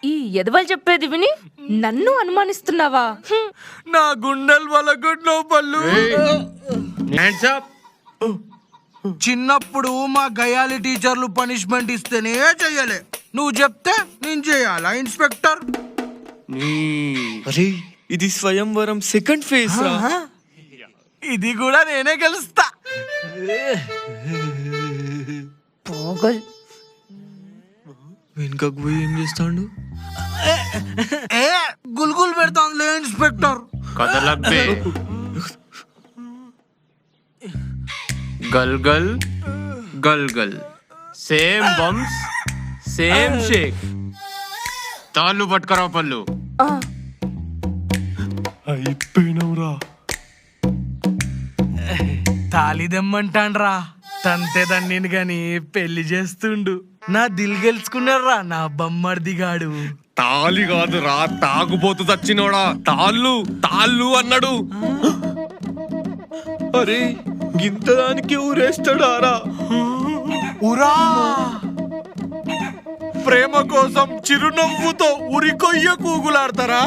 ఈ ఎదవలు చెప్పేది విని నన్ను అనుమానిస్తున్నావా? నా గుండెలు వలగొడ్లో పళ్ళు. చిన్నప్పుడు మా గయాలి టీచర్లు పనిష్మెంట్ ఇస్తేనే చెయ్యలే. నువ్వు చెప్తే నేను చేయాలా ఇన్స్పెక్టర్? అరే ఇది స్వయంవరం సెకండ్ ఫేజ్ రా. ఇది కూడా నేనే గెలుస్తా. పోగల్ వెనుకకు పోయి ఏం చేస్తాడు? ఏ గుల్గుల్ పెడతానులే ఇన్స్పెక్టర్. కదలబ్బే. గల్ గల్ గల్ గల్. Same bumps same shake. తాళ్ళు పట్టుకరా పళ్ళు. అయిపోయినవురా. తాలిదెమ్మంటాన్రా, తంతేదాన్ని గాని పెళ్లి చేస్తుండు. నా దిల్ గెలుచుకున్నారా నా బొమ్మర్దిగాడు. తాలి కాదురా, తాగుబోతు చచ్చినోడా. తాళ్ళు తాళ్ళు అన్నాడు. అరే గింతదానికి ఊరేస్తాడారా? ఉరా ప్రేమ కోసం చిరునవ్వుతో ఉరికొయ్య కూగులాడతారా?